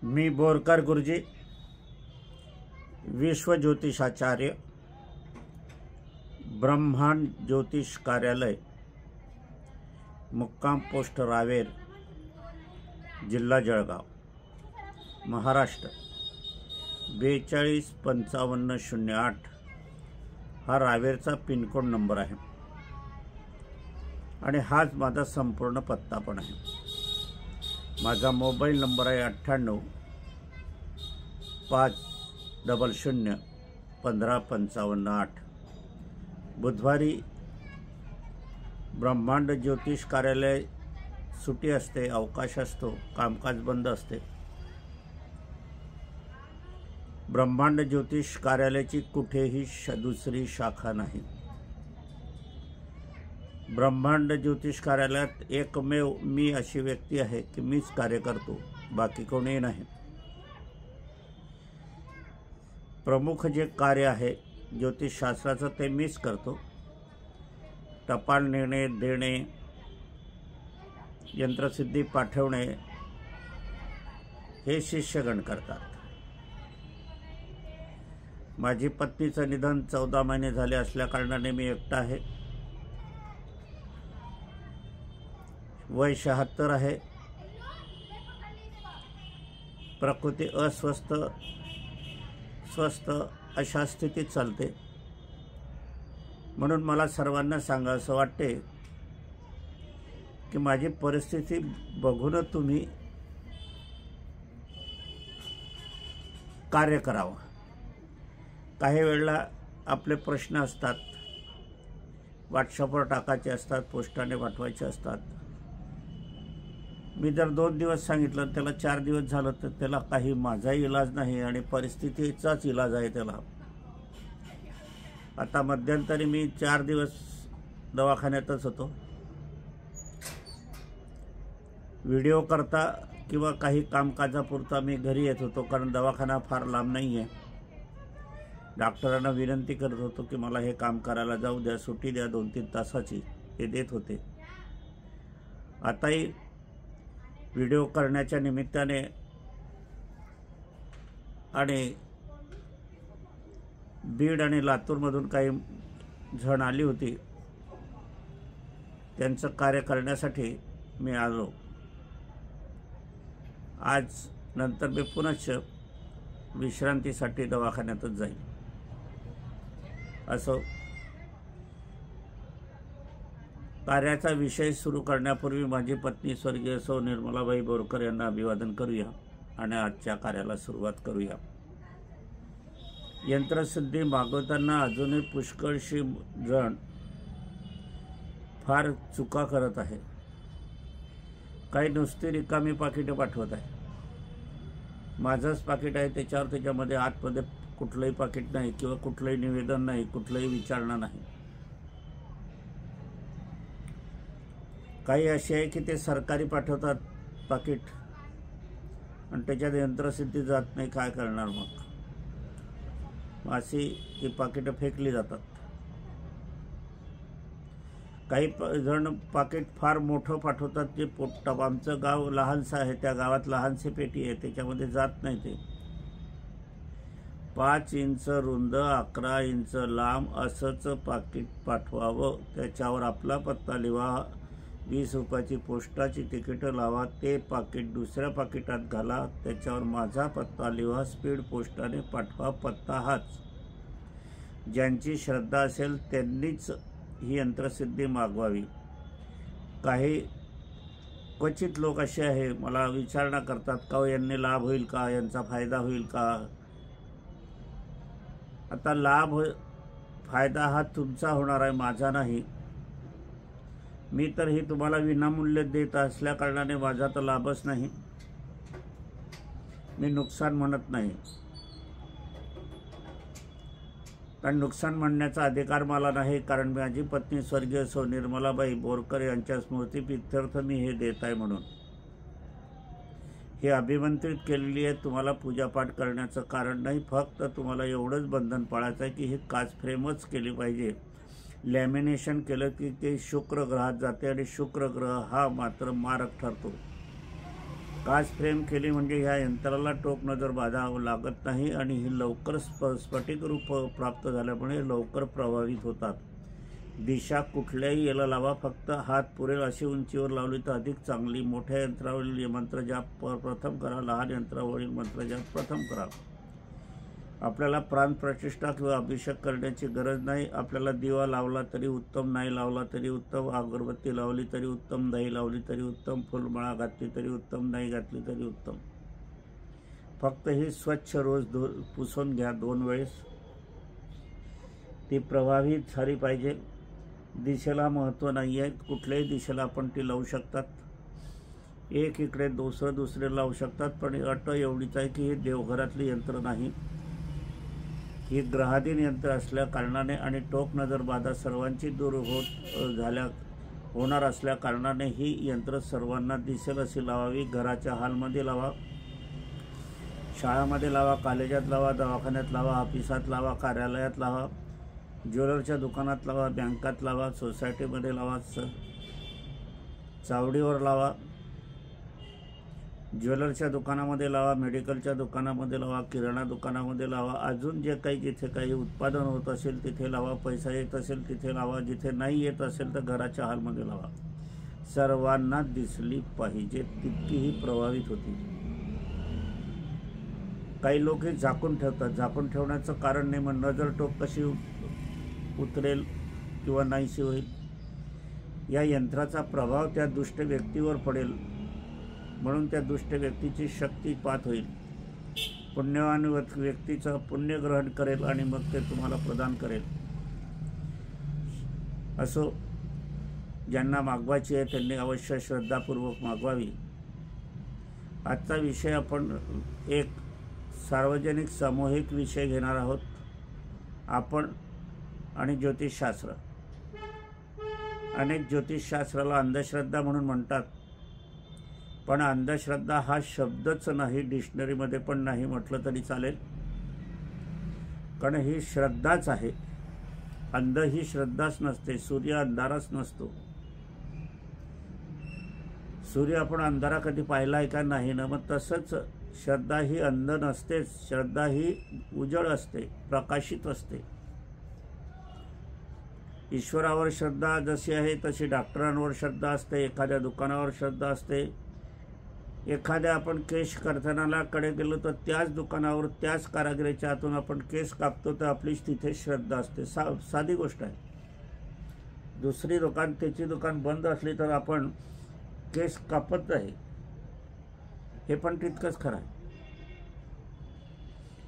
मी बोरकर गुरुजी, विश्व ज्योतिषाचार्य, ब्रह्मांड ज्योतिष कार्यालय, मुक्काम पोस्ट रावेर, जिल्हा जळगाव, महाराष्ट्र 425508 हा रावेरचा पिनकोड नंबर आहे आणि हाच माझा संपूर्ण पत्ता पण आहे। माझा मोबाईल नंबर आहे 98 500 15558। बुधवारी ब्रह्मांड ज्योतिष कार्यालय सुट्टी असते, अवकाश असतो, कामकाज बंद असते। ब्रह्मांड ज्योतिष कार्यालयाची कुठेही दुसरी शाखा नाही। ब्रह्मांड ज्योतिष कार्यालयात एकमेव मी अशी व्यक्ती आहे की मीच कार्य करतो, बाकी कोणी नाही। प्रमुख जे कार्य आहे ज्योतिषशास्त्राचं ते मीच करतो। टपाल नेणे, देणे, यंत्रसिद्धी पाठवणे हे शिष्यगण करतात। माझी पत्नीचं निधन 14 महिने झाले असल्या कारणाने मी एकटा आहे। वय 76 आहे। प्रकृती अस्वस्थ स्वस्थ अशा स्थितीत चालते। म्हणून मला सर्वांना सांगावंसं वाटते की माझी परिस्थिती बघून तुम्ही कार्य करावं। काही वेळेला आपले प्रश्न असतात, व्हॉट्सअपवर टाकायचे असतात, पोस्टाने पाठवायचे असतात। मी जर 2 दिवस सांगितलं, त्याला 4 दिवस झालं तर त्याला काही माझाही इलाज नाही आणि परिस्थितीचाच इलाज आहे त्याला। आता मध्यंतरी मी 4 दिवस दवाखान्यातच होतो। व्हिडिओ करता किंवा काही कामकाजापुरता मी घरी येत होतो, कारण दवाखाना फार लांब नाही आहे। डॉक्टरांना विनंती करत होतो की मला हे काम करायला जाऊ द्या, सुट्टी द्या 2-3 तासाची, ते देत होते। आताही व्हिडिओ करण्याच्या निमित्ताने आणि बीड आणि लातूरमधून काही जण आली होती, त्यांचं कार्य करण्यासाठी मी आलो। आज नंतर मी पुनश्च विश्रांतीसाठी दवाखान्यातच जाईल। असो, कार्याचा विषय सुरू करण्यापूर्वी माझी पत्नी स्वर्गीय सौ निर्मलाबाई बोरकर यांना अभिवादन करूया आणि आजच्या कार्याला सुरुवात करूया। यंत्रसिद्धी मागवताना अजूनही पुष्कळशी जण फार चुका करत आहे। काही नुसती रिकामी पाकिटे पाठवत आहे। माझंच पाकिट आहे, त्याच्यामध्ये आतमध्ये कुठलंही पाकिट नाही किंवा कुठलंही निवेदन नाही, कुठलंही विचारणा नाही। काही असे आहे की ते सरकारी पाठवतात पाकिट आणि त्याच्यात यंत्रसिद्धी जात नाही, काय करणार मग? अशी ती पाकिटं फेकली जातात। काही जण पाकिट फार मोठं पाठवतात, जे आमचं गाव लहानसं आहे, त्या गावात लहानशी पेटी आहे, त्याच्यामध्ये जात नाही ते। 5 इंच रुंद 11 इंच लांब असंच पाकिट पाठवावं, त्याच्यावर आपला पत्ता लिहा, 20 रुपयाची पोस्टाची तिकीट लावा, ते पाकिट दुसऱ्या पाकिटात घाला, त्याच्यावर माझा पत्ता लिहा, स्पीड पोस्टाने पाठवा, पत्ता हाच। ज्यांची श्रद्धा असेल त्यांनीच ही यंत्रसिद्धी मागवावी। काही क्वचित लोक असे आहे, मला विचारणा करतात का यांनी लाभ होईल का, यांचा फायदा होईल का? आता फायदा हा तुमचा होणार आहे, माझा नाही। मी तर ही तुम्हाला विनामूल्य देत असल्या कारणाने माझा तर लाभच नाही। मी नुकसान म्हणत नाही, कारण नुकसान म्हणण्याचा अधिकार मला नाही, कारण माझी पत्नी स्वर्गीय सौ निर्मलाबाई बोरकर यांच्या स्मृतिप्रित्यर्थ मी हे देत आहे म्हणून हे अभिमंत्रित केलेली आहे। तुम्हाला पूजापाठ करण्याचं कारण नाही, फक्त तुम्हाला एवढंच बंधन पाळायचं आहे की ही काच फ्रेमच केली पाहिजे। लॅमिनेशन केलं की ते शुक्र ग्रहात जाते आणि शुक्र ग्रह हा मात्र मारक ठरतो। काच फ्रेम केली म्हणजे ह्या यंत्राला टोक नजर बाधा लागत नाही आणि ही लवकर स्फटिक रूप प्राप्त झाल्यामुळे लवकर प्रभावित होतात. दिशा कुठल्याही याला लावा, फक्त हात पुरेल अशी उंचीवर लावली तर अधिक चांगली. मोठ्या यंत्रावरील मंत्रजाप प्रथम करा, लहान यंत्रावरील मंत्रजाप प्रथम करा. आपल्याला प्राणप्रतिष्ठा किंवा अभिषेक करण्याची गरज नाही. आपल्याला दिवा लावला तरी उत्तम, नाही लावला तरी उत्तम, अगरबत्ती लावली तरी उत्तम, दही लावली तरी उत्तम, फुलमाळा घातली तरी उत्तम, नाही घातली तरी उत्तम. फक्त ही स्वच्छ रोज पुसून घ्या 2 वेळेस. ती प्रभावित झाली पाहिजे. दिशेला महत्त्व नाही आहे, कुठल्याही दिशेला आपण ती लावू शकतात. एक इकडे दुसरे लावू शकतात, पण अट एवढीच आहे की हे देवघरातली यंत्र नाही. ही ग्रहाधीन यंत्र असल्या कारणाने आणि टोक नजर बाधा सर्वांची दूर होणार असल्या कारणाने ही यंत्र सर्वांना दिसेल अशी लावावी. घराच्या हॉलमध्ये लावा, शाळामध्ये लावा, कॉलेजात लावा, दवाखान्यात लावा, ऑफिसात लावा, कार्यालयात लावा, ज्वेलरच्या दुकानात लावा, बँकात लावा, सोसायटीमध्ये लावा, चावडीवर लावा, ज्वेलरच्या दुकानामध्ये लावा, मेडिकलच्या दुकानामध्ये लावा, किराणा दुकानामध्ये लावा, अजून जे काही जिथे काही उत्पादन होत असेल तिथे लावा, पैसा येत असेल तिथे लावा, जिथे नाही येत असेल तर घराच्या हॉलमध्ये लावा. सर्वांना दिसली पाहिजे तितकी ही प्रभावित होती. काही लोक हे झाकून ठेवतात. झाकून ठेवण्याचं कारण नाही, मग नजर टोक कशी उतरेल किंवा नाहीशी होईल. या यंत्राचा प्रभाव त्या दुष्ट व्यक्तीवर पडेल, म्हणून त्या दुष्ट व्यक्तीची शक्तिपात होईल. पुण्यवान व्यक्तीचं पुण्य ग्रहण करेल आणि मग ते तुम्हाला प्रदान करेल. असो, ज्यांना मागवायची आहे त्यांनी अवश्य श्रद्धापूर्वक मागवावी. आजचा विषय आपण एक सार्वजनिक सामूहिक विषय घेणार आहोत. आपण आणि ज्योतिषशास्त्र. अनेक ज्योतिषशास्त्राला अंधश्रद्धा म्हणून म्हणतात, पण अंधश्रद्धा हा शब्दच नाही, डिक्शनरीमध्ये पण नाही म्हटलं तरी चालेल, कारण ही श्रद्धाच आहे. अंध ही श्रद्धाच नसते. सूर्य अंधाराच नसतो. सूर्य आपण अंधारा कधी पाहिला आहे का? नाही ना. मग तसंच श्रद्धा ही अंध नसतेच. श्रद्धा ही उजळ असते, प्रकाशित असते. ईश्वरावर श्रद्धा जशी आहे तशी डॉक्टरांवर श्रद्धा असते, एखाद्या दुकानावर श्रद्धा असते. एखाद्या आपण केश कारखान्याकडे गेलो तर त्याच दुकानावर त्याच कारागिरीच्या हातून आपण केस कापतो तर आपली तिथे श्रद्धा असते. साधी गोष्ट आहे. दुसरी त्याची दुकान बंद असली तर आपण केस कापत आहे, हे पण तितकंच खरं आहे.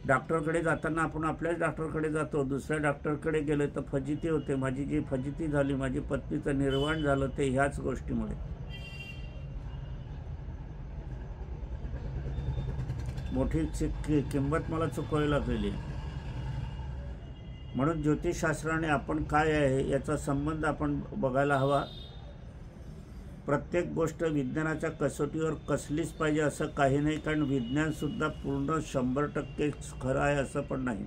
डॉक्टरकडे जाताना आपण आपल्याच डॉक्टरकडे जातो. दुसऱ्या डॉक्टरकडे गेले तर फजिती होते. माझी जी फजिती झाली, माझी पत्नीचं निर्वाण झालं ते ह्याच गोष्टीमुळे. मोठी किंमत मला चुकवायला गेली. म्हणून ज्योतिषशास्त्राने आपण काय आहे याचा संबंध आपण बघायला हवा. प्रत्येक गोष्ट विज्ञानाच्या कसोटीवर कसलीच पाहिजे असं काही नाही, कारण विज्ञानसुद्धा पूर्ण 100% खरं आहे असं पण नाही.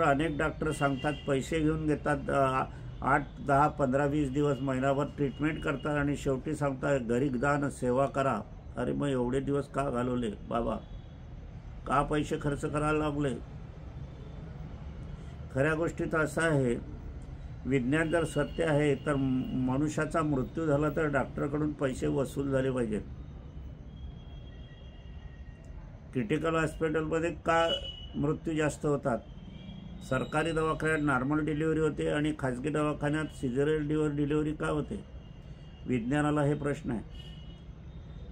अनेक डॉक्टर सांगतात, पैसे घेऊन घेतात, 8, 10, 15, 20 दिवस, महिनाभर ट्रीटमेंट करतात आणि शेवटी सांगतात घरी जा, सेवा करा. अरे मग एवढे दिवस का घालवले बाबा? का पैसे खर्च करायला लागले? खऱ्या गोष्टीत असं आहे, विज्ञान जर सत्य आहे तर मनुष्याचा मृत्यू झाला तर डॉक्टरकडून पैसे वसूल झाले पाहिजेत. क्रिटिकल हॉस्पिटलमध्ये का मृत्यू जास्त होतात? सरकारी दवाखान्यात नॉर्मल डिलिव्हरी होते आणि खाजगी दवाखान्यात सिझेरियन डिलिव्हरी का होते? विज्ञानाला हे प्रश्न आहे.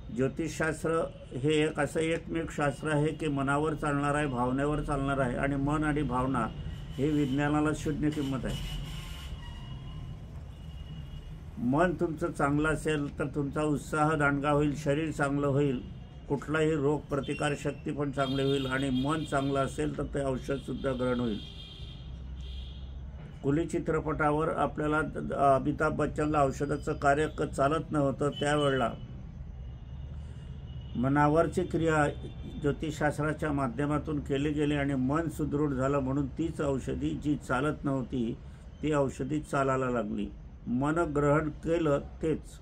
ज्योतिषशास्त्र हे एक असं एकमेव शास्त्र आहे की मनावर चालणार आहे, भावनेवर चालणार आहे, आणि मन आणि भावना हे विज्ञानाला शून्य किंमत आहे. मन तुमचं चांगलं असेल तर तुमचा उत्साह दांडगा होईल, शरीर चांगलं होईल, कुठलाही रोग प्रतिकारशक्ती पण चांगली होईल, आणि मन चांगलं असेल तर ते औषधसुद्धा ग्रहण होईल. कुली चित्रपटावर आपल्याला अमिताभ बच्चनला औषधाचं कार्य चालत नव्हतं, त्यावेळेला मनावरची क्रिया ज्योतिषशास्त्राच्या माध्यमातून केली गेली आणि मन सुदृढ झालं, म्हणून तीच औषधी जी चालत नव्हती ती औषधी चालायला लागली. मन ग्रहण केलं तेच.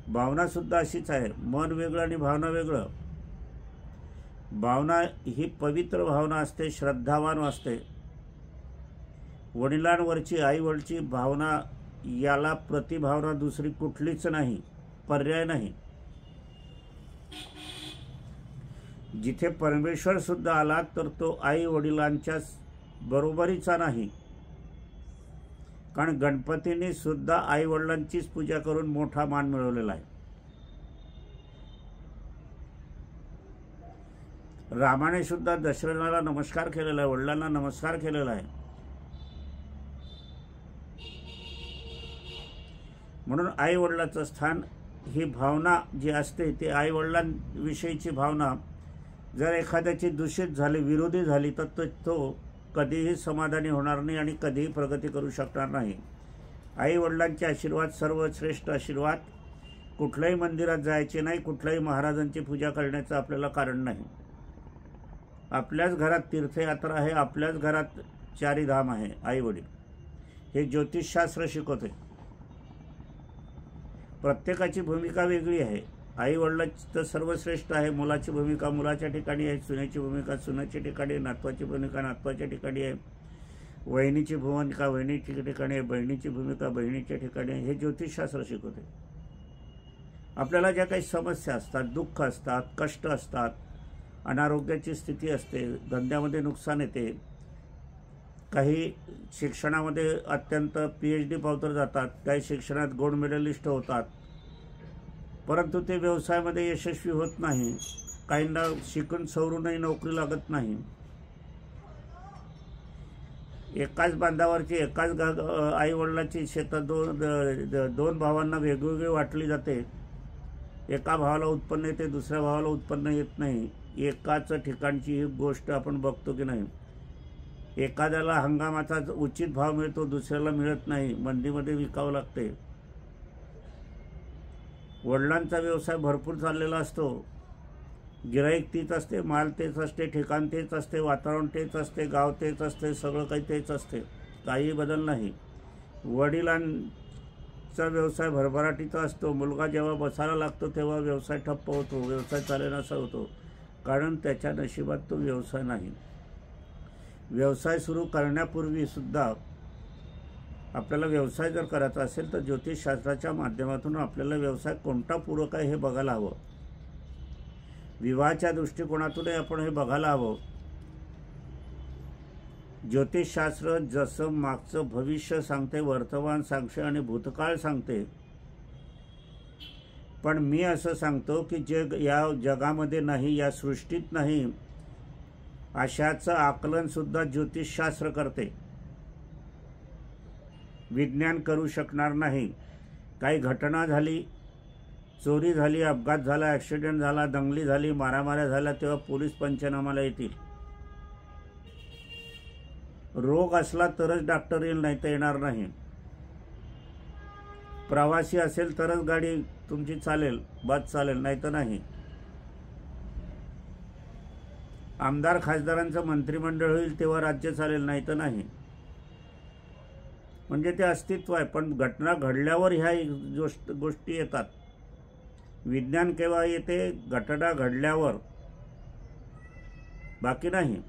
भावनासुद्धा अशीच आहे. मन वेगळं आणि भावना वेगळं. भावना ही पवित्र भावना असते, श्रद्धावान असते. वडिलांवरची, आईवरची भावना याला प्रतिभावना दुसरी कुठलीच नाही, पर्याय नाही. जिथे परमेश्वर सुद्धा आला तर तो आई वडिलांच्या बरोबरीचा नाही. कारण गणपतीने सुद्धा आई वडिलांचीच पूजा करून मोठा मान मिळवलेला आहे. रामाने सुद्धा दशरथाला नमस्कार केलेला आहे, वडिलांना नमस्कार केलेला आहे. म्हणून आई वडिलाचं स्थान, ही भावना जी असते ती आई वडिलांविषयीची भावना जर एखाद्याची दूषित झाली, विरोधी झाली, तर तो कधीही समाधानी होणार नाही आणि कधीही प्रगती करू शकणार नाही. आई वडिलांचे आशीर्वाद सर्वश्रेष्ठ आशीर्वाद. कुठल्याही मंदिरात जायचे नाही, कुठल्याही महाराजांची पूजा करण्याचं आपल्याला कारण नाही. आपल्याच घरात तीर्थयात्रा आहे, आपल्याच घरात चारी धाम आहे. आई वडील हे ज्योतिषशास्त्र शिकवते. प्रत्येकाची भूमिका वेगळी आहे. आई वडिलांची तर सर्वश्रेष्ठ आहे. मुलाची भूमिका मुलाच्या ठिकाणी आहे, सुनेची भूमिका सुनेच्या ठिकाणी आहे, नातवाची भूमिका नातवाच्या ठिकाणी आहे, वहिनीची भूमिका वहिनीच्या ठिकाणी आहे, बहिणीची भूमिका बहिणीच्या ठिकाणी आहे. हे ज्योतिषशास्त्र शिकवते. आपल्याला ज्या काही समस्या असतात, दुःख असतात, कष्ट असतात, अनारोग्याची स्थिती असते, धंद्यामध्ये नुकसान येते, काही शिक्षणामध्ये अत्यंत PhD पावतर जातात, काही शिक्षणात गोल्ड मेडलिस्ट होतात, परंतु ते व्यवसायामध्ये यशस्वी होत नाही. काहींना शिकून सवरूनही नोकरी लागत नाही. एकाच बांधावरची, एकाच आई वडिलाची शेतात दोन भावांना वेगवेगळी वाटली जाते. एका भावाला उत्पन्न येते, दुसऱ्या भावाला उत्पन्न येत नाही. एकाच ठिकाणची ही गोष्ट आपण बघतो की नाही. एखाद्याला हंगामाचा उचित भाव मिळतो, दुसऱ्याला मिळत नाही, मंदीमध्ये विकावं लागते. वडिलांचा व्यवसाय भरपूर चाललेला असतो, गिराईक तीच असते, माल तेच असते, ठिकाण तेच असते, वातावरण तेच असते, गाव तेच असते, सगळं काही तेच असते, काही बदल नाही. वडिलांचा व्यवसाय भरभराटीचा असतो. मुलगा जेव्हा बसायला लागतो तेव्हा व्यवसाय ठप्प होतो, व्यवसाय चालेनासा होतो, कारण त्याच्या नशिबात तो व्यवसाय नाही. व्यवसाय सुरू करण्यापूर्वी सुद्धा आपल्याला व्यवसाय जर करायचा असेल तर ज्योतिषशास्त्राच्या माध्यमातून आपल्याला व्यवसाय कोणता पूरक आहे हे बघायला हवं. विवाहाच्या दृष्टिकोनातूनही आपण हे बघायला हवं. ज्योतिषशास्त्र जसं मागचं भविष्य सांगते, वर्तमान सांगते आणि भूतकाळ सांगते, पण मी असं सांगतो की या जगामध्ये नाही, या सृष्टीत नाही, अशाचं आकलन सुद्धा ज्योतिषशास्त्र करते. विज्ञान करू शकणार नाही. काही घटना झाली, चोरी झाली, अपघात झाला, ॲक्सिडेंट झाला, दंगली झाली, मारामाऱ्या झाल्या, तेव्हा पोलीस पंचनामाला येतील. रोग असला तरच डॉक्टर येईल, नाही तर येणार नाही. प्रवासी असेल तरच गाडी तुमची चालेल, बस चालेल, नाही तर नाही. आमदार खासदारांचं मंत्रिमंडळ होईल तेव्हा राज्य चालेल, नाही तर नाही. म्हणजे ते अस्तित्व आहे. पण घटना घडल्यावर ह्या गोष्टी येतात. विज्ञान केव्हा येते? घटना घडल्यावर, बाकी नाही.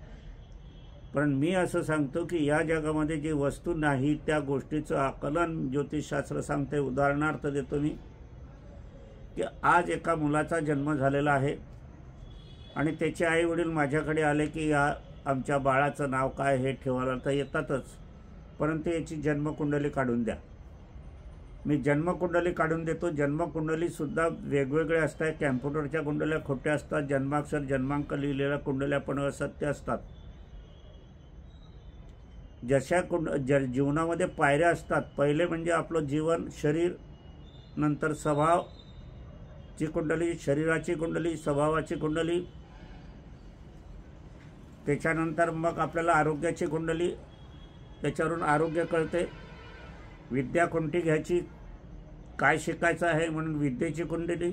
पण मी असं सांगतो की या जगामध्ये जी वस्तू नाही त्या गोष्टीचं आकलन ज्योतिषशास्त्र सांगते. उदाहरणार्थ देतो मी की आज एका मुलाचा जन्म झालेला आहे आणि त्याचे आई वडील माझ्याकडे आले की या आमच्या बाळाचं नाव काय हे ठेवायला तर येतातच, परंतु याची जन्मकुंडली काढून द्या. मी जन्मकुंडली काढून देतो. जन्मकुंडलीसुद्धा वेगवेगळे असतात. कॅम्प्युटरच्या कुंडल्या खोट्या असतात, जन्माक्षर जन्मांक लिहिलेल्या कुंडल्या पण असत्य असतात. जशा जीवनामध्ये पायऱ्या असतात, पहिले म्हणजे आपलं जीवन, शरीर, नंतर स्वभावची कुंडली, शरीराची कुंडली, स्वभावाची कुंडली, त्याच्यानंतर मग आपल्याला आरोग्याची कुंडली, त्याच्यावरून आरोग्य कळते. विद्या कोणती घ्यायची, काय शिकायचं आहे म्हणून विद्येची कुंडली.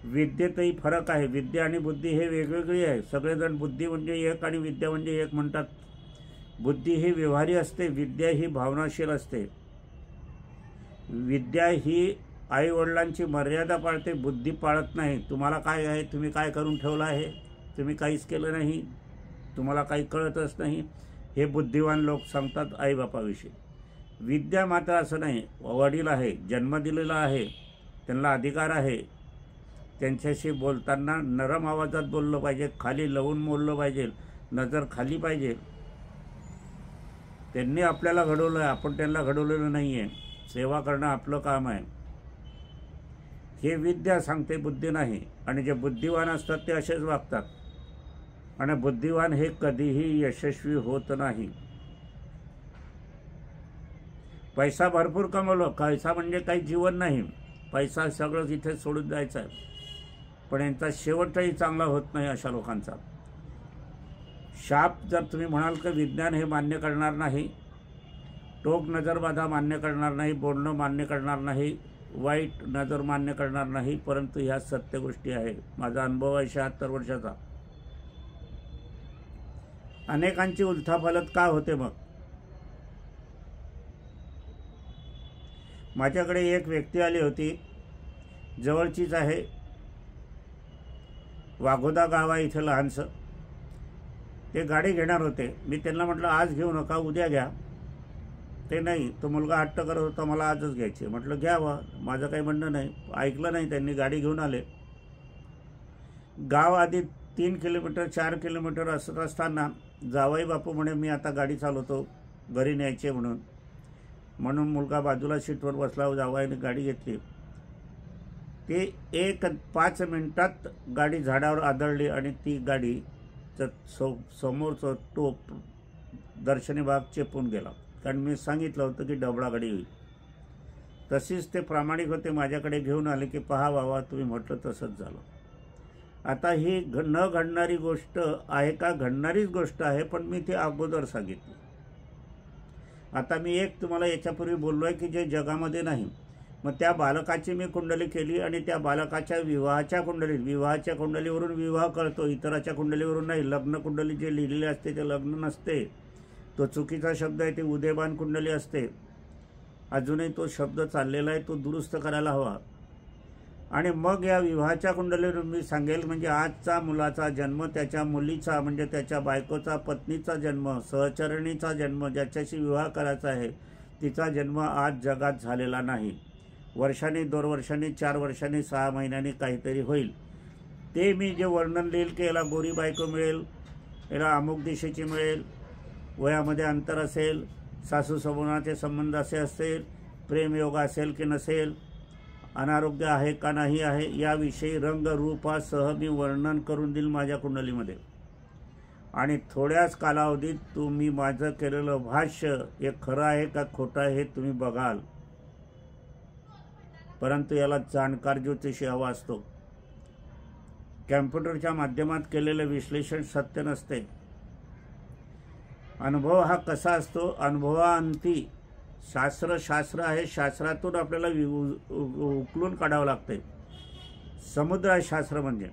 विद्येतही फरक आहे. विद्या आणि बुद्धी हे वेगवेगळी आहे. सगळेजण बुद्धी म्हणजे एक आणि विद्या म्हणजे एक म्हणतात. बुद्धी ही व्यवहारी असते, विद्या ही भावनाशील असते. विद्या ही आई वडिलांची मर्यादा पाळते, बुद्धी पाळत नाही. तुम्हाला काय आहे, तुम्ही काय करून ठेवलं आहे, तुम्ही काहीच केलं नाही, तुम्हाला काही कळतच नाही, हे बुद्धिवान लोक सांगतात आईबापाविषयी. विद्या मात्र असं नाही. वडील आहे, जन्म दिलेला आहे, त्यांना अधिकार आहे. त्यांच्याशी बोलताना नरम आवाजात बोललं पाहिजे, खाली लवून बोललं पाहिजे, नजर खाली पाहिजे. त्यांनी आपल्याला घडवलं आहे, आपण त्यांना घडवलेलं नाही आहे. सेवा करणं आपलं काम आहे. हे विद्या सांगते, बुद्धी नाही. आणि जे बुद्धिवान असतात ते असेच वागतात. आणि बुद्धिवान हे कधीही यशस्वी होत नाही. पैसा भरपूर कमवलं, पैसा म्हणजे काही जीवन नाही, पैसा सगळं इथे सोडून जायचं आहे. पण यांचा शेवटही चांगला होत नाही अशा लोकांचा. शाप जर तुम्ही म्हणाल की विज्ञान हे मान्य करणार नाही, टोक नजरबाधा मान्य करणार नाही, बोलणं मान्य करणार नाही, वाईट नजर मान्य करणार नाही, परंतु ह्या सत्य गोष्टी आहे. माझा अनुभव आहे 76 वर्षाचा. अनेकांची उलथापालथ का होते मग? माझ्याकडे एक व्यक्ती आली होती, जवळचीच आहे, वाघोदा गाव आहे इथे लहानसं. ते गाडी घेणार होते. मी त्यांना म्हटलं आज घेऊ नका, उद्या घ्या. ते नाही, तो मुलगा हट्ट करत होता मला आजच घ्यायचे. म्हटलं घ्यावं, माझं काही म्हणणं नाही. ऐकलं नाही त्यांनी, गाडी घेऊन आले. गाव आधी 3 किलोमीटर 4 किलोमीटर असत असताना जावई बापू म्हणे मी आता गाडी चालवतो, घरी न्यायचे म्हणून मुलगा बाजूला सीटवर बसला, जावईने गाडी घेतली. ते 1-5 मिनिटात गाडी झाडावर आदळली आणि ती गाडी समोरचं टोप दर्शनी भाग चेपून गेला. कारण मी सांगितलं होतं की डबळा गाडी होईल. तशीच ते प्रामाणिक होते, माझ्याकडे घेऊन आले की पहा बाबा तुम्ही म्हटलं तसंच झालं. आता ही न घडणारी गोष्ट आहे का? घडणारीच गोष्ट आहे, पण मी ती अगोदर सांगितली. आता मी एक तुम्हाला याच्यापूर्वी बोललो आहे की जे जगामध्ये नाही. मग त्या बालकाची मी कुंडली केली आणि त्या बालकाच्या विवाहाच्या कुंडलीवरून विवाह कळतो, इतराच्या कुंडलीवरून नाही. लग्न कुंडली जे लिहिलेले असते ते लग्न नसते, तो चुकीचा शब्द आहे, ते उदयमान कुंडली असते. अजूनही तो शब्द चाललेला आहे, तो दुरुस्त करायला हवा. आणि मग या विवाहाच्या कुंडलीवरून मी सांगेल म्हणजे आजचा मुलाचा जन्म, त्याच्या मुलीचा म्हणजे त्याच्या बायकोचा, पत्नीचा जन्म, सहचरणीचा जन्म, ज्याच्याशी विवाह करायचा आहे तिचा जन्म आज जगात झालेला नाही. वर्षांनी, 2 वर्षांनी, 4 वर्षांनी, 6 महिन्यांनी काहीतरी होईल. ते मी जे वर्णन लिहिल की याला गोरी बायको मिळेल, याला अमुक दिशेची मिळेल, वयामध्ये अंतर असेल, सासू समुनाचे संबंध असे असतील, प्रेमयोग असेल की नसेल, अनारोग्य आहे का नाही आहे, याविषयी रंगरूपासह मी वर्णन करून देईल माझ्या कुंडलीमध्ये. आणि थोड्याच कालावधीत तुम्ही माझं केलेलं भाष्य हे खरं आहे का खोटं आहे हे तुम्ही बघाल. परंतु याला जाणकार ज्योतिषी हवा असतो. कॅम्प्युटरच्या माध्यमात केलेलं विश्लेषण सत्य नसते. अनुभव हा कसा असतो? अनुभवाअंती शास्त्र आहे, शास्त्रातून आपल्याला उकलून काढावं लागते. समुद्र आहे शास्त्र म्हणजे.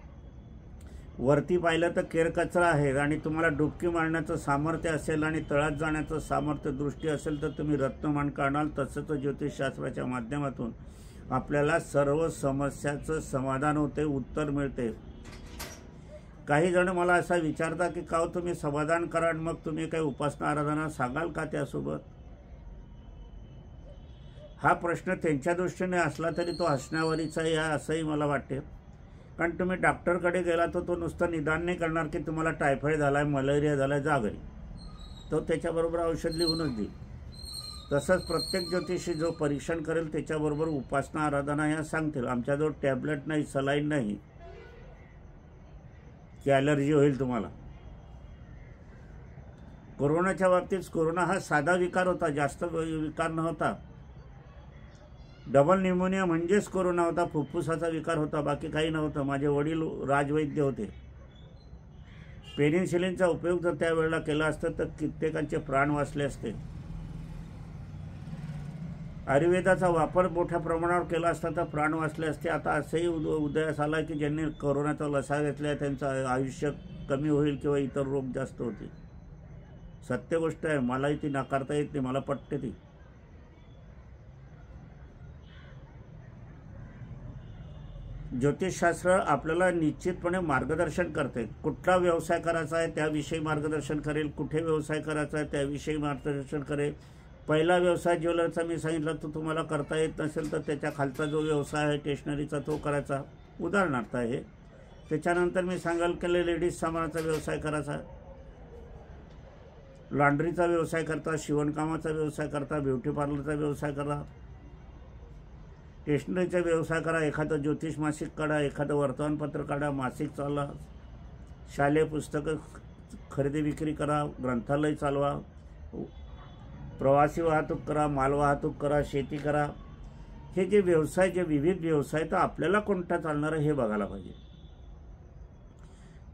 वरती पाहिलं तर केरकचरा आहे आणि तुम्हाला डुबकी मारण्याचं सामर्थ्य असेल आणि तळात जाण्याचं सामर्थ्य दृष्टी असेल तर तुम्ही रत्नमान काढाल. तसंच ज्योतिषशास्त्राच्या माध्यमातून आपल्याला सर्व समस्याचं समाधान होते, उत्तर मिळते. काही जण मला असा विचारता की का तुम्ही समाधान करा मग तुम्ही काही उपासना आराधना सांगाल का त्यासोबत? हा प्रश्न त्यांच्या दृष्टीने असला तरी तो हसण्यावरीचा आहे असंही मला वाटते. कारण तुम्ही डॉक्टरकडे गेला तर तो नुसतं निदान नाही करणार की तुम्हाला टायफॉईड झाला आहे, मलेरिया झाला आहे, जा घरी. तो त्याच्याबरोबर औषध लिहूनच देईल. तसंच प्रत्येक ज्योतिषी जो परीक्षण करेल त्याच्याबरोबर उपासना आराधना ह्या सांगतील. आमच्याजवळ टॅबलेट नाही, सलाईन नाही की ॲलर्जी होईल तुम्हाला. कोरोनाच्या बाबतीत कोरोना हा साधा विकार होता, जास्त विकार नव्हता. डबल न्यूमोनिया म्हणजेच कोरोना होता, फुफ्फुसाचा विकार होता, बाकी काही नव्हतं. माझे वडील राजवैद्य होते. पेनिसिलिनचा उपयोग जर त्यावेळेला केला असता तर कित्येकांचे प्राण वाचले असते. आयुर्वेदाचा वापर मोठ्या प्रमाणावर केला असता तर प्राण वाचले असते. आता असंही उदयास आला की ज्यांनी कोरोनाचा लसा घेतला त्यांचं आयुष्य कमी होईल किंवा इतर रोग जास्त होतील. सत्य गोष्ट आहे, मलाही ती नाकारता येत नाही, मला पटते ती. ज्योतिषशास्त्र आपल्याला निश्चितपणे मार्गदर्शन करते. कुठला व्यवसाय करायचा आहे त्याविषयी मार्गदर्शन करेल, कुठे व्यवसाय करायचा आहे त्याविषयी मार्गदर्शन करेल. पहिला व्यवसाय ज्वेलरचा मी सांगितलं, तो तुम्हाला करता येत नसेल तर त्याच्या खालचा जो व्यवसाय आहे स्टेशनरीचा तो करायचा, उदाहरणार्थ आहे. त्याच्यानंतर मी सांगाल की लेडीज सामानाचा व्यवसाय करायचा, लॉन्ड्रीचा व्यवसाय करता, शिवणकामाचा व्यवसाय करता, ब्युटी पार्लरचा व्यवसाय करा, स्टेशनरीचा व्यवसाय करा, एखादं ज्योतिष मासिक काढा, एखादं वर्तमानपत्र काढा, मासिक चालवा, शालेय पुस्तकं खरेदी विक्री करा, ग्रंथालय चालवा, प्रवासी वाहतूक करा, मालवाहतूक करा, शेती करा. हे जे व्यवसाय, जे विविध व्यवसाय, तर आपल्याला कोणता चालणार आहे हे बघायला पाहिजे.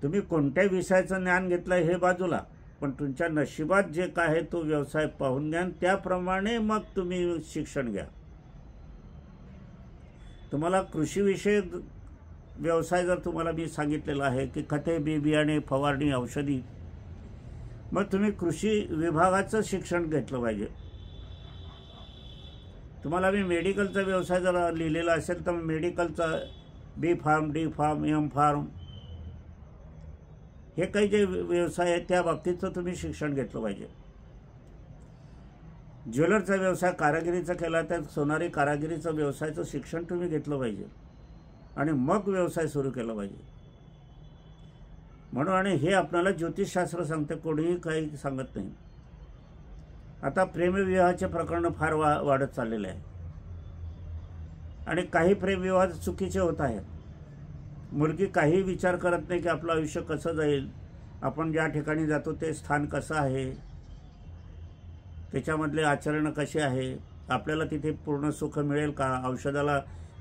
तुम्ही कोणत्या विषयाचं ज्ञान घेतलं हे बाजूला, पण तुमच्या नशिबात जे काय आहे तो व्यवसाय पाहून घ्या, त्याप्रमाणे मग तुम्ही शिक्षण घ्या. तुम्हाला कृषीविषयक व्यवसाय जर तुम्हाला मी सांगितलेला आहे की खते, बी बियाणे, फवारणी, औषधी, मग तुम्ही कृषी विभागाचं शिक्षण घेतलं पाहिजे. तुम्हाला मी मेडिकलचा व्यवसाय जर लिहिलेला असेल तर मेडिकलचा B pharm, D pharm, M pharm, हे काही जे व्यवसाय आहे त्या बाबतीचं तुम्ही शिक्षण घेतलं पाहिजे. ज्वेलरचा व्यवसाय कारागिरीचा केला तर सोनारी कारागिरीचं व्यवसायाचं शिक्षण तुम्ही घेतलं पाहिजे आणि मग व्यवसाय सुरू केला पाहिजे. म्हणून आणि हे आपल्याला ज्योतिषशास्त्र सांगते, कोणीही काही सांगत नाही. आता प्रेमविवाहाचे प्रकरण फार वाढत चाललेले आहे आणि काही प्रेमविवाह चुकीचे होत आहेत. मुलगी काही विचार करत नाही की आपलं आयुष्य कसं जाईल, आपण ज्या ठिकाणी जातो ते स्थान कसं आहे, त्याच्यामधले आचरण कसे आहे, आपल्याला तिथे पूर्ण सुख मिळेल का, औषधाला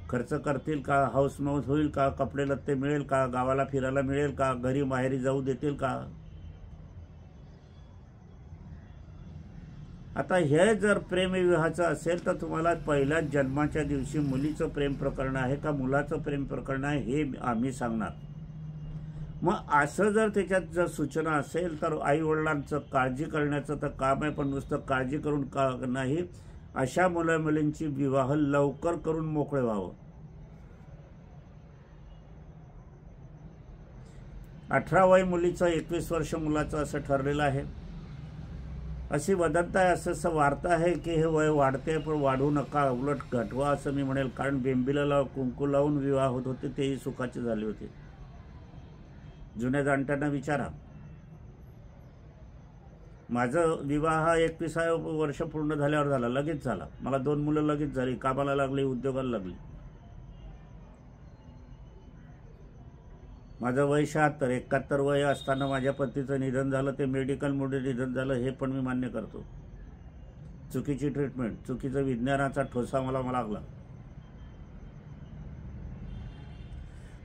खर्च करतील का, हाऊस मौज होईल का, कपडे लत्ते मिळेल का, गावाला फिरायला मिळेल का, घरी माहेरी जाऊ देतील का. आता हे जर प्रेमविवाहाचं असेल तर तुम्हाला पहिल्या जन्माच्या दिवशी मुलीचं प्रेम प्रकरण आहे का मुलाचं प्रेम प्रकरण आहे हे आम्ही सांगणार. मग असं जर त्याच्यात जर सूचना असेल तर आईवडिलांचं काळजी करण्याचं तर काम आहे, पण नुसतं काळजी करून का नाही, अशा मुलामुलींची विवाह लवकर करून मोकळे व्हावं. 18 वय मुलीचं, 21 वर्ष मुलाचं असं ठरलेलं आहे. अशी वदंता आहे, असं वार्ता आहे की हे वय वाढते, पण वाढू नका, उलट घटवा असं मी म्हणेल. कारण बेंबीला कुंकू लावून विवाह होत होते तेही सुखाचे झाले होते. जुन्या जाणत्यांना विचारा. माझं विवाह 21 वर्ष पूर्ण झाल्यावर झाला, लगेच झाला. मला 2 मुलं लगेच झाली, कामाला लागली, उद्योगाला लागली. माझं वय 76, 71 वय असताना माझ्या पतीचं निधन झालं. ते मेडिकलमुळे निधन झालं हे पण मी मान्य करतो. चुकीची ट्रीटमेंट, चुकीचं विज्ञानाचा ठोसा मला लागला.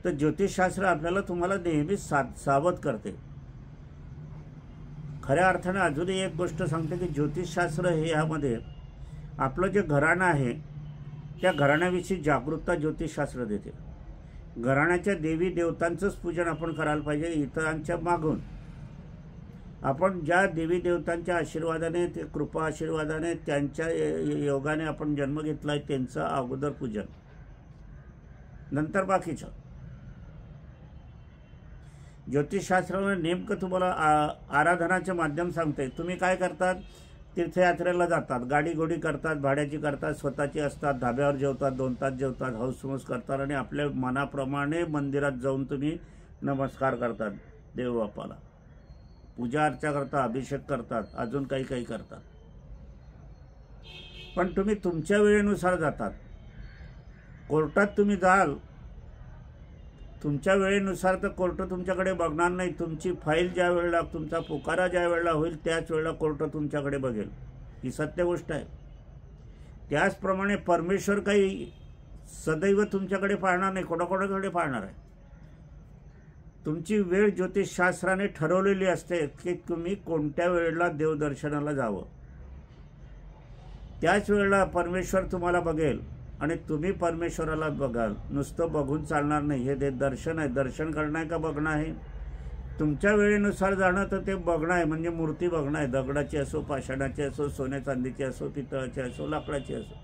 तर ज्योतिषशास्त्र आपल्याला तुम्हाला नेहमीच सावध करते. खऱ्या अर्थाने अजूनही एक गोष्ट सांगते की ज्योतिषशास्त्र हे यामध्ये आपलं जे घराणं आहे त्या घराण्याविषयी जागरूकता ज्योतिषशास्त्र देते. घराण्याच्या देवी देवतांचंच पूजन आपण करायला पाहिजे, इतरांच्या मागून. आपण ज्या देवी देवतांच्या आशीर्वादाने, ते कृपा आशीर्वादाने, त्यांच्या योगाने आपण जन्म घेतला आहे त्यांचं अगोदर पूजन, नंतर बाकीचं. ज्योतिषशास्त्रानं नेमकं तुम्हाला आराधनाचे माध्यम सांगते. तुम्ही काय करतात, तीर्थयात्रेला जातात, गाडी गोडी करतात, भाड्याची करतात, स्वतःची असतात, धाब्यावर जेवतात, 2 तास जेवतात, हौसमौस करतात आणि आपल्या मनाप्रमाणे मंदिरात जाऊन तुम्ही नमस्कार करतात, देवबापाला पूजा अर्चा करतात, अभिषेक करतात, अजून काही काही करतात. पण तुम्ही तुमच्या वेळेनुसार जातात. कोर्टात तुम्ही जाल तुमच्या वेळेनुसार तर कोर्ट तुमच्याकडे बघणार नाही. तुमची फाईल ज्या वेळेला, तुमचा पुकारा ज्या वेळेला होईल त्याच वेळेला कोर्ट तुमच्याकडे बघेल. ही सत्य गोष्ट आहे. त्याचप्रमाणे परमेश्वर काही सदैव तुमच्याकडे पाहणार नाही, कोणाकोणाकडे पाहणार आहे. तुमची वेळ ज्योतिषशास्त्राने ठरवलेली असते की तुम्ही कोणत्या वेळेला देवदर्शनाला जावं. त्याच वेळेला परमेश्वर तुम्हाला बघेल आणि तुम्ही परमेश्वराला बघाल. नुसतं बघून चालणार नाही. हे दर्शन आहे. दर्शन करणं आहे का बघणं आहे. तुमच्या वेळेनुसार जाणं तर ते बघणं आहे, म्हणजे मूर्ती बघणं आहे. दगडाची असो, पाषाणाची असो, सोन्या चांदीची असो, पितळाची असो, लाकडाची असो,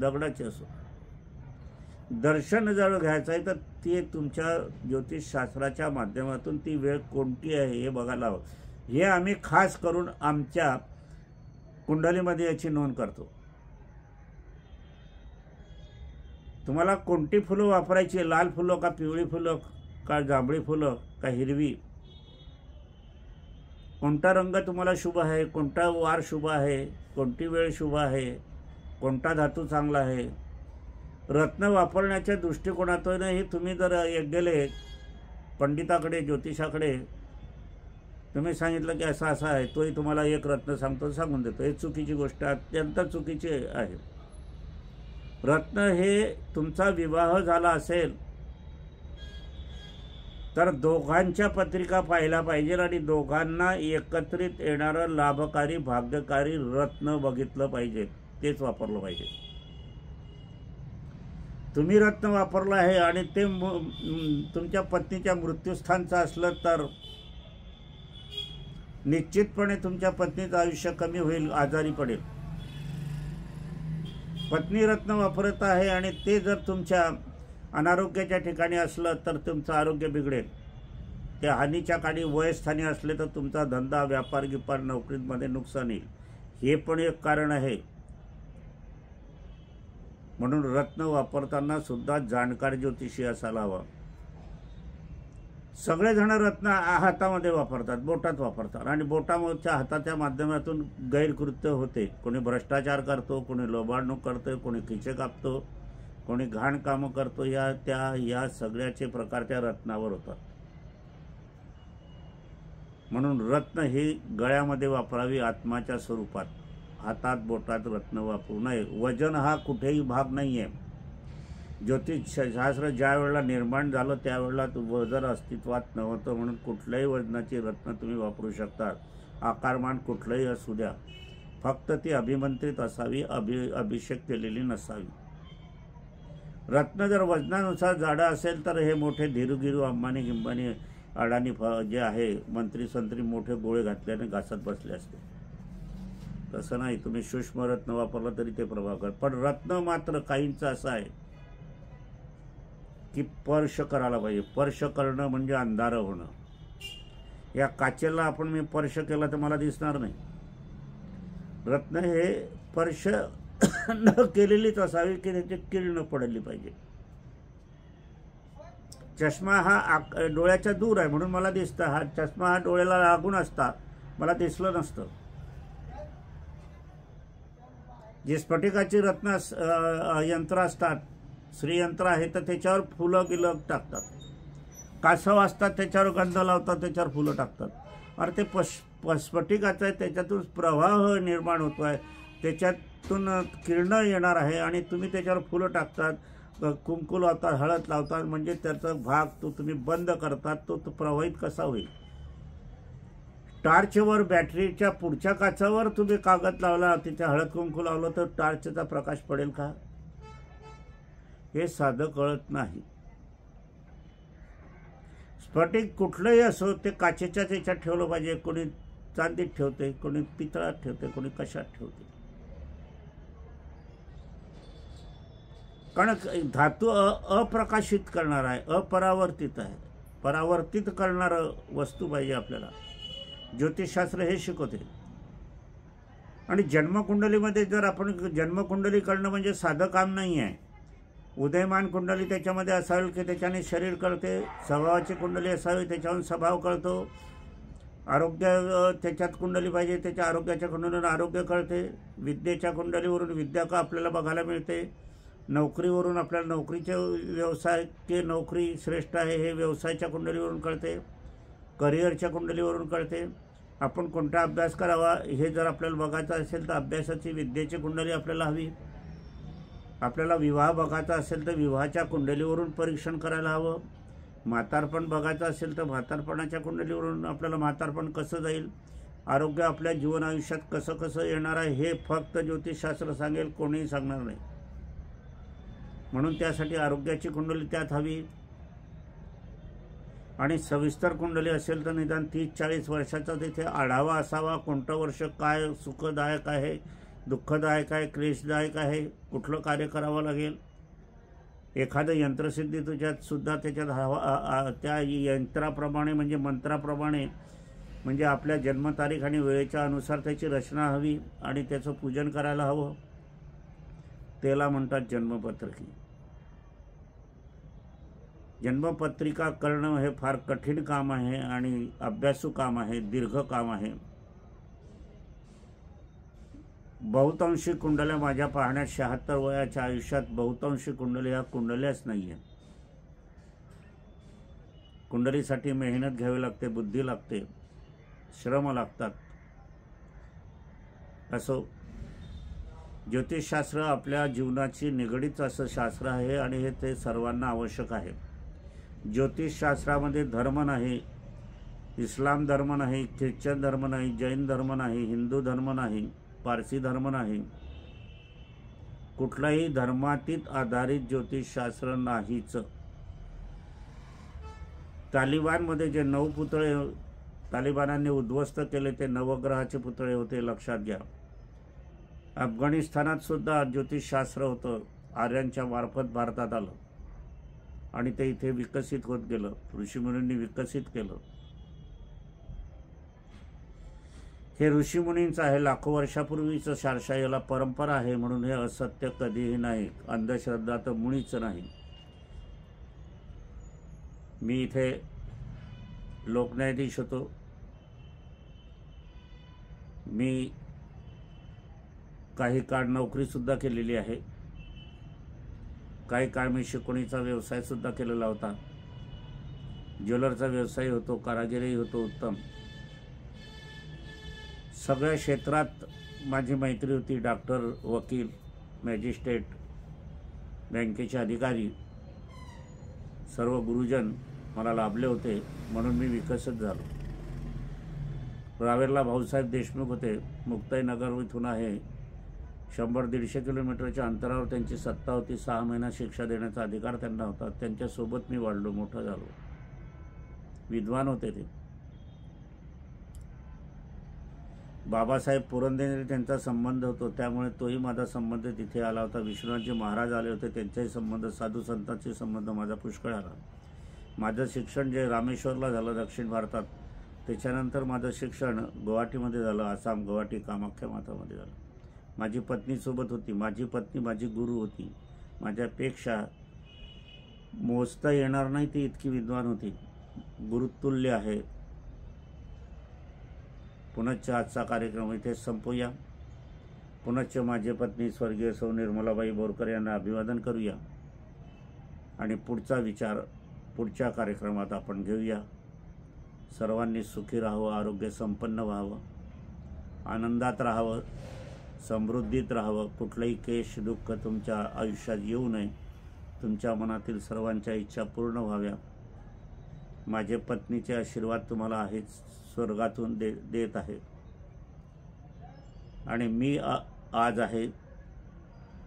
दगडाची असो. दर्शन जर घ्यायचं आहे तर ते तुमच्या ज्योतिषशास्त्राच्या माध्यमातून ती वेळ कोणती आहे हे बघायला हवं. हे आम्ही खास करून आमच्या कुंडलीमध्ये याची नोंद करतो. तुम्हाला कोणती फुलं वापरायची, लाल फुलं का पिवळी फुलं का जांभळी फुलं का हिरवी, कोणता रंग तुम्हाला शुभ आहे, कोणता वार शुभ आहे, कोणती वेळ शुभ आहे, कोणता धातू चांगला आहे, रत्न वापरण्याच्या दृष्टिकोनातूनही तुम्ही जर गेले पंडिताकडे, ज्योतिषाकडे, तुम्ही सांगितलं की असं असं आहे, तोही तुम्हाला एक रत्न सांगतो, सांगून देतो. हे चुकीची गोष्ट, अत्यंत चुकीची आहे. रत्न हे तुमचा विवाह झाला असेल तर दोघांच्या पत्रिका पाहायला पाहिजे आणि दोघांना एकत्रित येणारं लाभकारी भाग्यकारी रत्न बघितलं पाहिजे, तेच वापरलं पाहिजे. तुम्ही रत्न वापरलं आहे आणि ते तुमच्या पत्नीच्या मृत्यूस्थानचं असलं तर निश्चितपणे तुमच्या पत्नीचं आयुष्य कमी होईल, आजारी पडेल. पत्नी रत्न वापरत आहे आणि ते जर तुमच्या अनारोग्याच्या ठिकाणी असलं तर तुमचं आरोग्य बिघडेल. ते हानीच्या काळी वयस्थानी असले तर तुमचा धंदा, व्यापार गिपार, नोकरीमध्ये नुकसान येईल. हे पण एक कारण आहे. म्हणून रत्न वापरताना सुद्धा जाणकार ज्योतिषी असायला हवा. सगळेजण रत्न हातामध्ये वापरतात, बोटात वापरतात आणि बोटाच्या हाताच्या माध्यमातून गैरकृत्य होते. कोणी भ्रष्टाचार करतो, कोणी लोबाडणूक करतो, कोणी खिचे कापतो, कोणी घाण कामं करतो. या सगळ्याचे प्रकार त्या रत्नावर होतात. म्हणून रत्न ही गळ्यामध्ये वापरावी आत्माच्या स्वरूपात. हातात बोटात रत्न वापरू नये. वजन हा कुठेही भाग नाही आहे. ज्योतिषशास्त्र ज्या वेळेला निर्माण झालं त्यावेळेला वजन अस्तित्वात नव्हतं. म्हणून कुठल्याही वजनाची रत्न तुम्ही वापरू शकता. आकारमान कुठलंही असू द्या, फक्त ती अभिमंत्रित असावी, अभिषेक केलेली नसावी. रत्न जर वजनानुसार जाडं असेल तर हे मोठे धीरुगिरू, अंबानी गिंबानी, अडाणी जे आहे मंत्री संत्री मोठे गोळे घातल्याने घासत बसले असते. तसं नाही. तुम्ही सूक्ष्म रत्न वापरलं तरी ते प्रभाकर. पण रत्न मात्र काहींचं असं आहे की स्पर्श करायला पाहिजे. स्पर्श करणं म्हणजे अंधार होणं. या काचेला आपण मी स्पर्श केला तर मला दिसणार नाही. रत्न हे स्पर्श न केलेलीच असावी की त्याची किरण पडली पाहिजे. चष्मा हा डोळ्याच्या दूर आहे म्हणून मला दिसतं. हा चष्मा हा डोळ्याला लागून असता मला दिसलं नसतं. जे स्फटिकाची रत्न यंत्र असतात, श्रीयंत्र आहे, तर त्याच्यावर फुलं गिलं टाकतात. कासव असतात त्याच्यावर गंध लावतात, त्याच्यावर फुलं टाकतात. अरे ते स्फटिकाचं आहे, त्याच्यातून प्रवाह निर्माण होतो आहे, त्याच्यातून किरणं येणार आहे आणि तुम्ही त्याच्यावर फुलं टाकतात, कुंकू लावतात, हळद लावतात. म्हणजे त्याचा भाग तो तुम्ही बंद करतात, तो प्रवाहित कसा होईल. टॉर्चवर बॅटरीच्या पुढच्या काचावर तुम्ही कागद लावला, तिथे हळद कुंकू लावलं तर टॉर्चचा प्रकाश पडेल का? हे साधं कळत नाही. स्फटिक कुठलंही असो ते काचेच्या त्याच्यात ठेवलं पाहिजे. कोणी चांदीत ठेवते, कोणी पितळात ठेवते, कोणी कशात ठेवते. कारण धातू अप्रकाशित करणार आहे, अपरावर्तित आहे. परावर्तित करणारं वस्तू पाहिजे आपल्याला. ज्योतिषशास्त्र हे शिकवते. आणि जन्मकुंडलीमध्ये जर आपण जन्मकुंडली करणं म्हणजे साधं काम नाही आहे. उदयमान कुंडली त्याच्यामध्ये असावी की त्याच्याने शरीर कळते. स्वभावाची कुंडली असावी त्याच्यावरून स्वभाव कळतो. आरोग्य त्याच्यात कुंडली पाहिजे, त्याच्या आरोग्याच्या कुंडलीवरून आरोग्य कळते. विद्येच्या कुंडलीवरून विद्या का आपल्याला बघायला मिळते. नोकरीवरून आपल्याला नोकरीचे व्यवसाय की नोकरी श्रेष्ठ आहे हे व्यवसायाच्या कुंडलीवरून कळते. करिअरच्या कुंडलीवरून कळते. आपण कोणता अभ्यास करावा हे जर आपल्याला बघायचं असेल तर अभ्यासाची विद्येची कुंडली आपल्याला हवी. आपल्याला विवाह बघायचा असेल तर विवाहाच्या कुंडलीवरून परीक्षण करायला हवं. म्हातारपण बघायचं असेल तर म्हातारपणाच्या कुंडलीवरून आपल्याला म्हातारपण कसं जाईल, आरोग्य आपल्या जीवन आयुष्यात कसं कसं येणार आहे हे फक्त ज्योतिषशास्त्र सांगेल, कोणीही सांगणार नाही. म्हणून त्यासाठी आरोग्याची कुंडली त्यात हवी. आणि सविस्तर कुंडली असेल तर निदान 30-40 वर्षाचा तिथे आढावा असावा. कोणतं वर्ष काय सुखदायक आहे, दुःखदायक आहे, क्लेशदायक आहे, कुठलं कार्य करावं लागेल एखादं यंत्रसिद्धी तुझ्यात सुद्धा त्याच्यात हवा, त्या यंत्राप्रमाणे म्हणजे मंत्राप्रमाणे, म्हणजे आपल्या जन्मतारीख आणि वेळेच्या अनुसार त्याची रचना हवी आणि त्याचं पूजन करायला हवं. त्याला म्हणतात जन्मपत्रिका. जन्मपत्रिका करणं हे फार कठीण काम आहे आणि अभ्यासू काम आहे, दीर्घ काम आहे. बहुतांशी कुंडल्या माझ्या पाहण्यात 76 वयाच्या आयुष्यात बहुतांशी कुंडली ह्या कुंडल्याच नाही आहे. कुंडलीसाठी मेहनत घ्यावी लागते, बुद्धी लागते, श्रम लागतात. असो, ज्योतिषशास्त्र आपल्या जीवनाची निगडीत असं शास्त्र आहे आणि हे ते सर्वांना आवश्यक आहे. ज्योतिषशास्त्रामध्ये धर्म नाही, इस्लाम धर्म नाही, ख्रिश्चन धर्म नाही, जैन धर्म नाही, हिंदू धर्म नाही, पारसी धर्म नाही, कुठलाही धर्मातीत आधारित ज्योतिषशास्त्र नाहीच. तालिबानमध्ये जे 9 पुतळे तालिबानांनी उद्ध्वस्त केले ते नवग्रहाचे पुतळे होते, लक्षात घ्या. अफगाणिस्तानात सुद्धा ज्योतिषशास्त्र होतं, आर्यांच्या मार्फत भारतात आलं आणि ते इथे विकसित होत गेलं, ऋषीमुनींनी विकसित केलं. हे ऋषीमुनींचं आहे, लाखो वर्षापूर्वीचं शारशाहीला परंपरा आहे, म्हणून हे असत्य कधीही नाही. अंधश्रद्धा तर मुळीच नाही. मी इथे लोकन्यायाधीश होतो. मी काही काळ नोकरीसुद्धा केलेली आहे. काही काळ मी शिकवणीचा व्यवसायसुद्धा केलेला होता. ज्वेलरचा व्यवसाय होतो, कारागिरी होतो उत्तम. सगळ्या क्षेत्रात माझी मैत्री होती. डॉक्टर, वकील, मॅजिस्ट्रेट, बँकेचे अधिकारी, सर्व गुरुजन मला लाभले होते, म्हणून मी विकसित झालो. रावेरला भाऊसाहेब देशमुख होते, मुक्ताईनगर इथून आहे, 100-150 किलोमीटरच्या अंतरावर त्यांची सत्ता होती. 6 महिना शिक्षा देण्याचा अधिकार त्यांना होता. त्यांच्यासोबत मी वाढलो, मोठा झालो. विद्वान होते ते. बाबासाहेब पुरंदरे त्यांचा संबंध होतो, त्यामुळे तोही माझा संबंध तिथे आला होता. विश्वनाथजी महाराज आले होते, त्यांचाही संबंध, साधू संतांचे संबंध माझा पुष्कळ आला. माझं शिक्षण जे रामेश्वरला झालं दक्षिण भारतात, त्याच्यानंतर माझं शिक्षण गुवाहाटीमध्ये झालं, आसाम, गुवाहाटी, कामाख्या मातामध्ये झालं. माझी पत्नी सोबत होती. माझी पत्नी माझी गुरु होती. माझ्यापेक्षा मोजता येणार नाही ती इतकी विद्वान होती. गुरुतुल्य आहे. पुनश्च आजचा कार्यक्रम इथे संपूया. पुनश्च माझी पत्नी स्वर्गीय सौ निर्मलाबाई बोरकर यांना अभिवादन करूया आणि पुढचा विचार पुढच्या कार्यक्रमात आपण घेऊया. सर्वांनी सुखी राहावं, आरोग्य संपन्न व्हावं, आनंदात राहावं, समृद्धीत राहावं. कुठलंही क्लेश, दुःख तुमच्या आयुष्यात येऊ नये. तुमच्या मनातील सर्वांच्या इच्छा पूर्ण व्हाव्या. माझे पत्नीचे आशीर्वाद तुम्हाला आहेच, स्वर्गातून देत आहे. आणि मी आज आहे,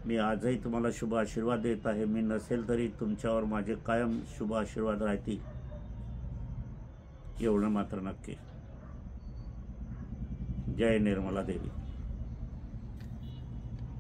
मी आजही तुम्हाला शुभ आशीर्वाद देत आहे. मी नसेल तरी तुमच्यावर माझे कायम शुभ आशीर्वाद राहतील, एवढं मात्र नक्की. जय निर्मला देवी.